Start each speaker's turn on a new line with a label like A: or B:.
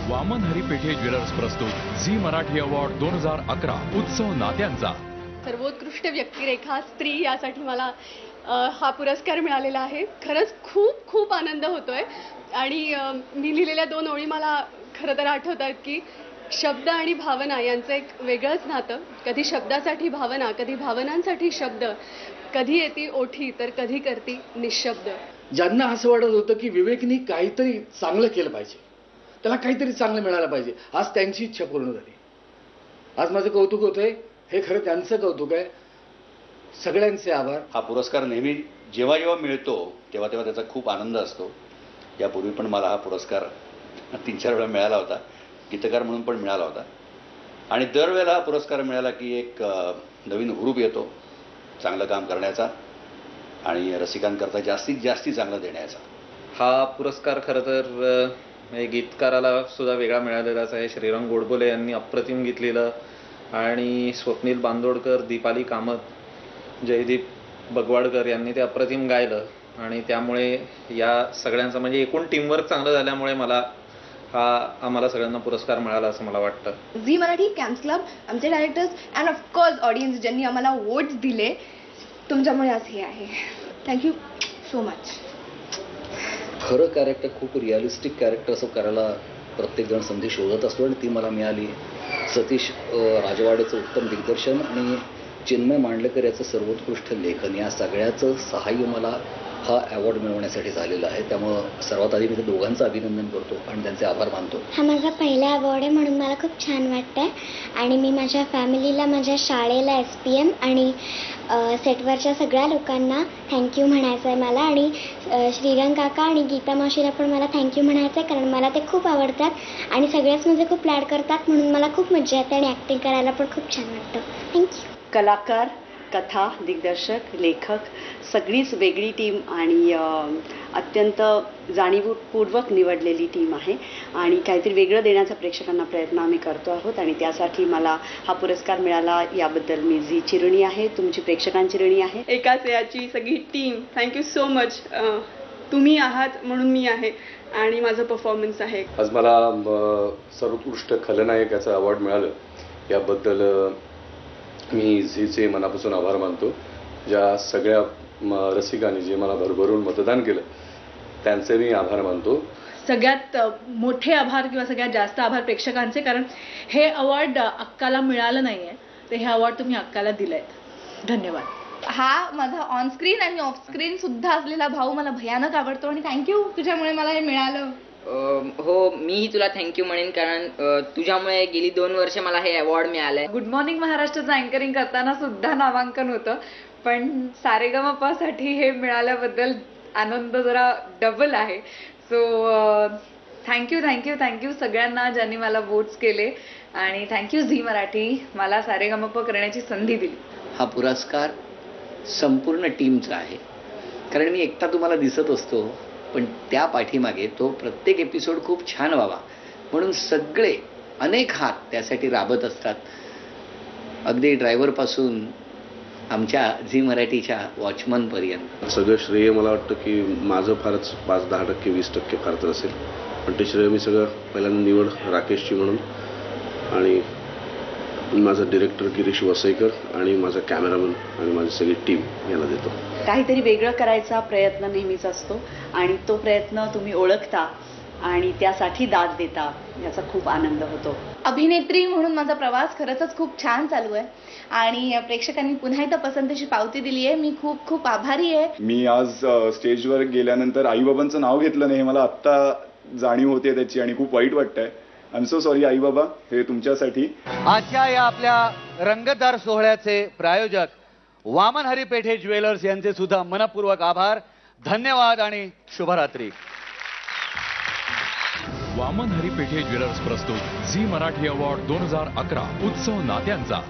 A: Vaman हरिपेठे jewellers प्रस्तुत Zee Marathi award 2011 उत्सव नात्यांचा.
B: सर्वोत्कृष्ट व्यक्तिरेखा स्त्री यासाठी मला हा पुरस्कार मिळालेला आहे. खरंच खूप खूप आनंद होतोय आणि मी लिहिलेल्या 2 ओळी मला खरं तर आठवतात की शब्द आणि भावना यांचं एक वेगळंच नातं. कधी शब्दासाठी भावना, कधी भावनांसाठी शब्द, कधी येती ओठी तर कधी करती निशब्द.
C: ज्यांना असं वाटत होतं की विवेकनी काहीतरी चांगलं केलं पाहिजे, त्याला काहीतरी चांगलं मिळालं पाहिजे, आज त्यांची इच्छा पूर्ण झाली. आज माझं कौतुक होतंय, हे खरं त्यांचं कौतुक आहे. सगळ्यांचे आभार.
D: हा पुरस्कार नेहमी जेव्हा जेव्हा मिळतो तेव्हा तेव्हा त्याचा खूप आनंद असतो. यापूर्वी पण मला हा पुरस्कार 3-4 वेळा मिळाला होता, गीतकार म्हणून पण मिळाला होता. आणि दरवेळेला हा पुरस्कार मिळाला की एक नवीन हुरूप येतो चांगलं काम करण्याचा आणि रसिकांकरता जास्तीत जास्ती चांगलं देण्याचा.
E: हा पुरस्कार खरं तर गीतकाराला सुद्धा वेगळा मिळालेलाच आहे. श्रीरंग गोडबोले यांनी अप्रतिम गीत लिहिलं आणि स्वप्नील बांदोडकर, दीपाली कामत, जयदीप बगवाडकर यांनी ते अप्रतिम गायलं आणि त्यामुळे या सगळ्यांचा म्हणजे एकूण टीमवर्क चांगलं झाल्यामुळे आम्हाला सगळ्यांना पुरस्कार मिळाला असं मला वाटतं.
F: झी मराठी कॅम्प्स क्लब, आमचे डायरेक्टर्स अँड ऑफकोर्स ऑडियन्स ज्यांनी आम्हाला वोट्स दिले, तुमच्यामुळे आज हे आहे. Thank you so much.
C: खरं कॅरेक्टर, खूप रिअलिस्टिक कॅरेक्टर असं करायला प्रत्येकजण संधी शोधत असतो आणि ती मला मिळाली. सतीश राजवाडेचं उत्तम दिग्दर्शन आणि चिन्मय मांडलेकर याचं सर्वोत्कृष्ट लेखन, या सगळ्याचं सहाय्य मला हा अवॉर्ड मिळवण्यासाठी झालेला आहे. त्यामुळं सर्वात आधी मी त्या दोघांचं अभिनंदन करतो आणि त्यांचे आभार मानतो.
G: हा माझा पहिला अवॉर्ड आहे म्हणून मला खूप छान वाटतंय आणि मी माझ्या फॅमिलीला, माझ्या शाळेला, SPM आणि सेटवरच्या सगळ्या लोकांना थँक्यू म्हणायचं आहे मला. आणि श्रीरंग काका आणि गीता मावशीला पण मला थँक्यू म्हणायचं आहे, कारण मला ते खूप आवडतात आणि सगळेच माझे खूप लाड करतात, म्हणून मला खूप मजा येते आणि ॲक्टिंग करायला पण खूप छान वाटतं. थँक्यू.
B: कलाकार, कथा, दिग्दर्शक, लेखक सगळीच वेगळी टीम आणि अत्यंत जाणीवपूर्वक निवडलेली टीम आहे आणि काहीतरी वेगळं देण्याचा प्रेक्षकांना प्रयत्न आम्ही करतो आहोत आणि त्यासाठी मला हा पुरस्कार मिळाला याबद्दल मी झीची ऋणी आहे, तुमची प्रेक्षकांची ऋणी आहे.
H: एकाच याची सगळी टीम, थँक्यू सो मच. तुम्ही आहात म्हणून मी आहे आणि माझं परफॉर्मन्स आहे.
I: आज मला सर्वोत्कृष्ट खलनायक याचं अवॉर्ड मिळालं, याबद्दल मी झीचे मनापासून आभार मानतो. ज्या सगळ्या रसिकांनी जे मला भरभरून मतदान केलं त्यांचे मी आभार मानतो.
J: सगळ्यात मोठे आभार किंवा सगळ्यात जास्त आभार प्रेक्षकांचे, कारण हे अवॉर्ड अक्काला मिळालं नाही आहे, तर हे अवॉर्ड तुम्ही अक्काला दिलंय. धन्यवाद.
F: हा माझा ऑन स्क्रीन आणि ऑफ स्क्रीन सुद्धा असलेला भाऊ मला भयानक आवडतो आणि थँक्यू, तुझ्यामुळे मला हे मिळालं.
K: हो, मीही तुला थँक्यू म्हणेन, कारण तुझ्यामुळे गेली 2 वर्ष मला हे अवॉर्ड मिळालंय.
L: गुड मॉर्निंग महाराष्ट्राचं अँकरिंग करताना सुद्धा नामांकन होतं, पण सारेगमपसाठी हे मिळाल्याबद्दल आनंद जरा डबल आहे. सो थँक्यू थँक्यू थँक्यू सगळ्यांना ज्यांनी मला वोट्स केले आणि थँक्यू झी मराठी मला सारेगमप करण्याची संधी दिली.
C: हा पुरस्कार संपूर्ण टीमचा आहे, कारण मी एकटा तुम्हाला दिसत असतो, पण त्या पाठीमागे तो प्रत्येक एपिसोड खूप छान व्हावा म्हणून सगळे अनेक हात त्यासाठी राबत असतात. अगदी ड्रायव्हरपासून आमच्या झी मराठीच्या वॉचमनपर्यंत.
I: सगळं श्रेय मला वाटतं की माझं फारच 5-10%, 20% फार तर असेल, पण ते श्रेय मी सगळं पहिल्यांदा निवड राकेशची म्हणून आणि माझा डिरेक्टर गिरीश वसईकर आणि माझा कॅमेरामन आणि माझी सगळी टीम याला देतो.
B: काहीतरी वेगळं करायचा प्रयत्न नेहमीच असतो आणि तो प्रयत्न तुम्ही ओळखता आणि त्यासाठी दाद देता, याचा खूप आनंद होतो.
F: अभिनेत्री म्हणून माझा प्रवास खरंच खूप छान चालू आहे आणि प्रेक्षकांनी पुन्हा एकदा पसंतीची पावती दिली आहे. मी खूप खूप आभारी आहे.
M: मी आज स्टेजवर गेल्यानंतर आईबाबांचं नाव घेतलं नाही, मला आत्ता जाणीव होते त्याची आणि खूप वाईट वाटतंय. I am so sorry I बाबा, हे तुमच्यासाठी.
N: आजच्या या आपल्या रंगतदार सोहळ्याचे प्रायोजक वामन हरिपेठे ज्वेलर्स यांचे सुद्धा मनपूर्वक आभार, धन्यवाद आणि शुभरात्री.
A: वामन हरिपेठे ज्वेलर्स प्रस्तुत झी मराठी अवॉर्ड 2011 उत्सव नात्यांचा.